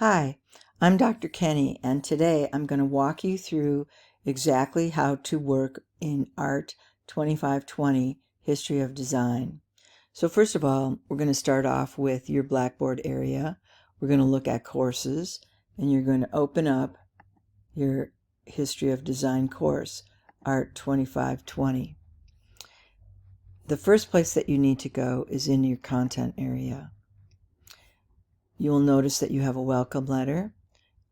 Hi, I'm Dr. Kenny, and today I'm going to walk you through exactly how to work in Art 2520, History of Design. So first of all, we're going to start off with your Blackboard area. We're going to look at courses, and you're going to open up your History of Design course, Art 2520. The first place that you need to go is in your content area. You will notice that you have a welcome letter.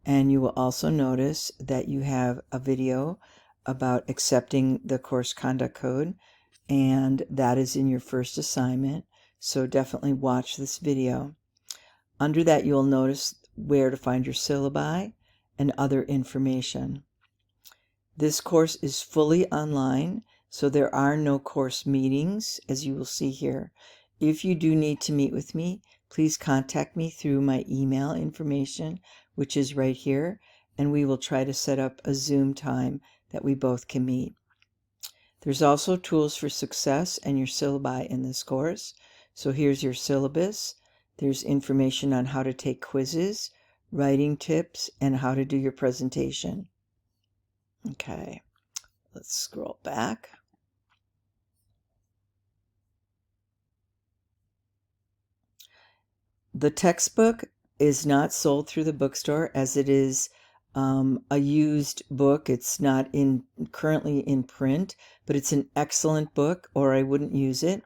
And you will also notice that you have a video about accepting the course conduct code, and that is in your first assignment, so definitely watch this video. Under that, you'll notice where to find your syllabi and other information. This course is fully online, so there are no course meetings, as you will see here. If you do need to meet with me, please contact me through my email information, which is right here, and we will try to set up a Zoom time that we both can meet. There's also tools for success and your syllabi in this course. So here's your syllabus. There's information on how to take quizzes, writing tips, and how to do your presentation. Okay, let's scroll back. The textbook is not sold through the bookstore, as it is a used book. It's not currently in print, but it's an excellent book, or I wouldn't use it.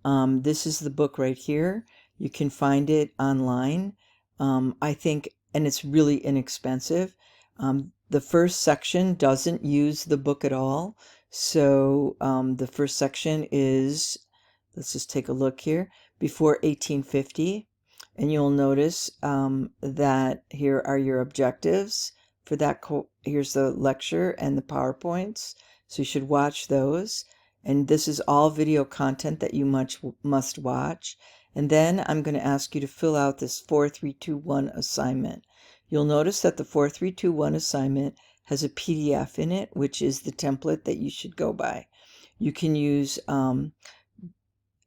This is the book right here. You can find it online, I think, and it's really inexpensive. The first section doesn't use the book at all. So the first section is, let's just take a look here, before 1850. And you'll notice that here are your objectives for that. Here's the lecture and the PowerPoints. So you should watch those. And this is all video content that you must watch. And then I'm going to ask you to fill out this 4321 assignment. You'll notice that the 4321 assignment has a PDF in it, which is the template that you should go by. You can use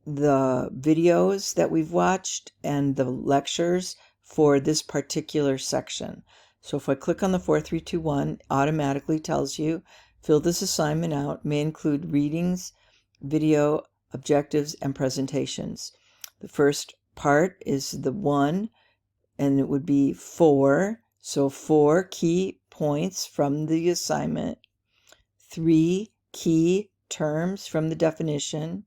the videos that we've watched and the lectures for this particular section. So if I click on the 4321, automatically tells you fill this assignment out, may include readings, video, objectives, and presentations. The first part is the 1, and it would be 4. So 4 key points from the assignment, 3 key terms from the definition,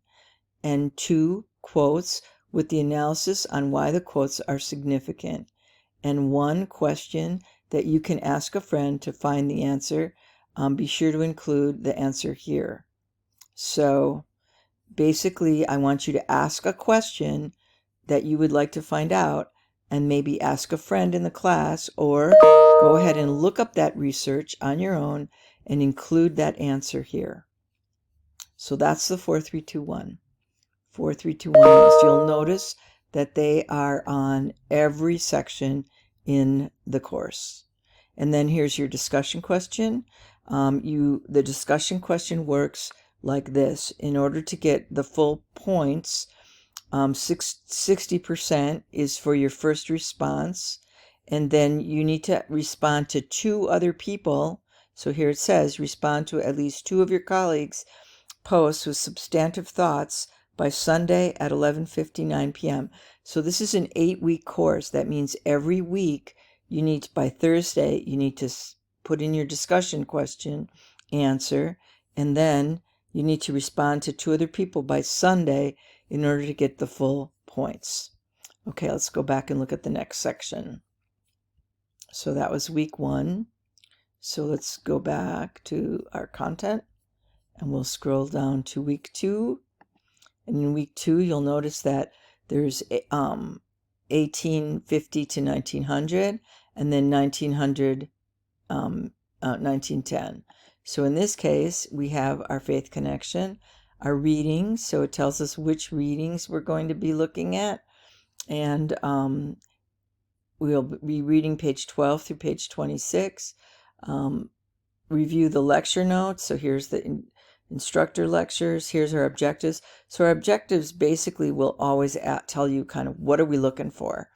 and 2 quotes with the analysis on why the quotes are significant, and 1 question that you can ask a friend to find the answer. Be sure to include the answer here. So basically, I want you to ask a question that you would like to find out, and maybe ask a friend in the class, or go ahead and look up that research on your own and include that answer here. So that's the 4321. 4321 is, you'll notice that they are on every section in the course. And then here's your discussion question. The discussion question works like this. In order to get the full points, 60% is for your first response, and then you need to respond to 2 other people. So here it says respond to at least 2 of your colleagues' posts with substantive thoughts by Sunday at 11:59 p.m. So this is an 8-week course. That means every week you need to, by Thursday, you need to put in your discussion question answer, and then you need to respond to 2 other people by Sunday in order to get the full points. Okay, let's go back and look at the next section. So that was week 1. So let's go back to our content, and we'll scroll down to week 2. And in week 2, you'll notice that there's 1850 to 1900, and then 1900, 1910. So in this case, we have our faith connection, our readings. So it tells us which readings we're going to be looking at. And we'll be reading page 12 through page 26. Review the lecture notes. So here's the instructor lectures. Here's our objectives. So our objectives basically will always tell you kind of what are we looking for.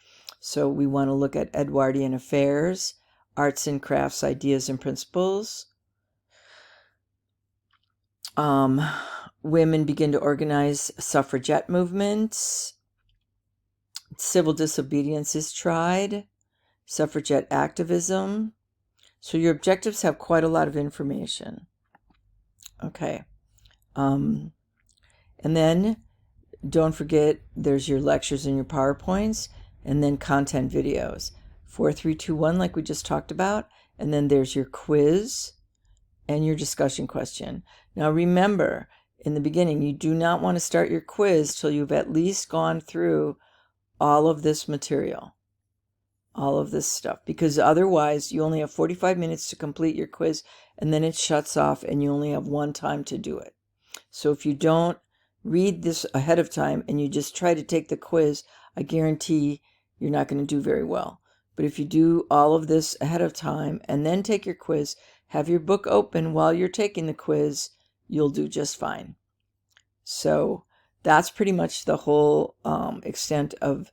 So we want to look at Edwardian affairs, arts and crafts, ideas and principles. Women begin to organize suffragette movements. Civil disobedience is tried. Suffragette activism. So your objectives have quite a lot of information. Okay. And then don't forget there's your lectures and your PowerPoints, and then content videos. 4, 3, 2, 1, like we just talked about. And then there's your quiz and your discussion question. Now remember, in the beginning, you do not want to start your quiz till you've at least gone through all of this material, all of this stuff, because otherwise you only have 45 minutes to complete your quiz, and then it shuts off and you only have one time to do it. So if you don't read this ahead of time and you just try to take the quiz, I guarantee you're not going to do very well. But if you do all of this ahead of time and then take your quiz, have your book open while you're taking the quiz, you'll do just fine. So that's pretty much the whole extent of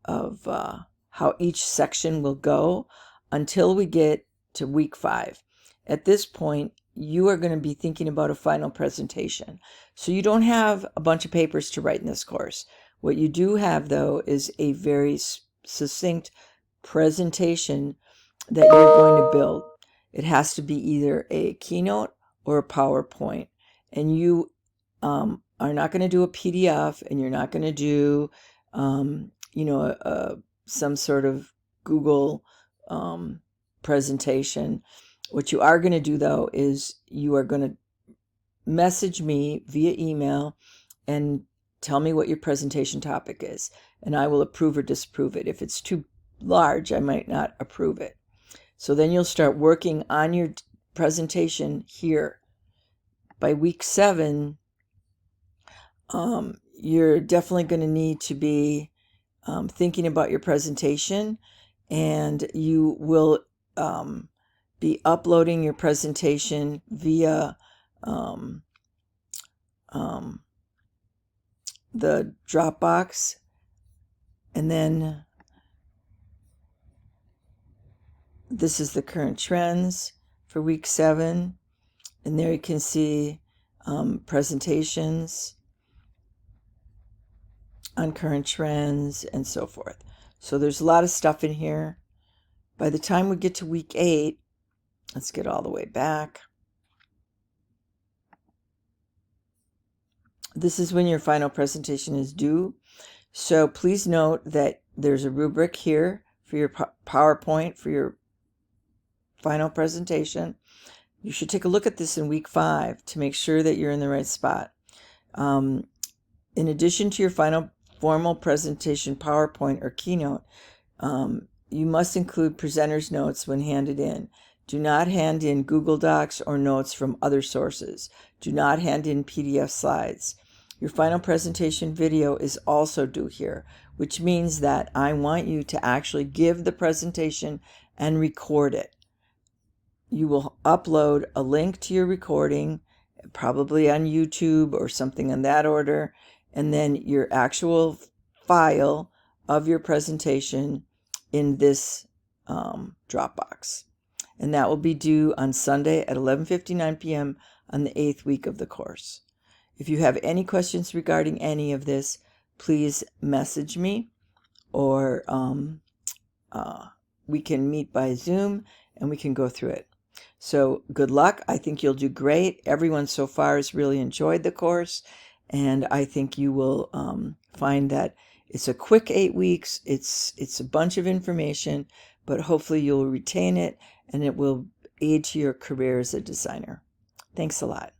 how each section will go until we get to week 5. At this point, you are going to be thinking about a final presentation. So you don't have a bunch of papers to write in this course. What you do have, though, is a very succinct presentation that you're going to build. It has to be either a keynote or a PowerPoint. And you are not going to do a PDF, and you're not going to do, some sort of Google presentation. What you are going to do, though, is you are going to message me via email and tell me what your presentation topic is, and I will approve or disapprove it. If it's too large, I might not approve it. So then you'll start working on your presentation here. By week 7, you're definitely going to need to be thinking about your presentation, and you will be uploading your presentation via the Dropbox. And then this is the current trends for week 7, and there you can see presentations on current trends and so forth. So there's a lot of stuff in here. By the time we get to week 8, let's get all the way back. This is when your final presentation is due. So please note that there's a rubric here for your PowerPoint for your final presentation. You should take a look at this in week 5 to make sure that you're in the right spot. In addition to your final formal presentation PowerPoint or keynote, you must include presenter's notes when handed in. Do not hand in Google Docs or notes from other sources. Do not hand in PDF slides. Your final presentation video is also due here, which means that I want you to actually give the presentation and record it. You will upload a link to your recording, probably on YouTube or something in that order, and then your actual file of your presentation in this Dropbox. And that will be due on Sunday at 11:59 p.m. on the 8th week of the course. If you have any questions regarding any of this, please message me, or we can meet by Zoom and we can go through it. So good luck. I think you'll do great. Everyone so far has really enjoyed the course, and I think you will find that it's a quick 8 weeks. It's a bunch of information, but hopefully you'll retain it and it will aid to your career as a designer. Thanks a lot.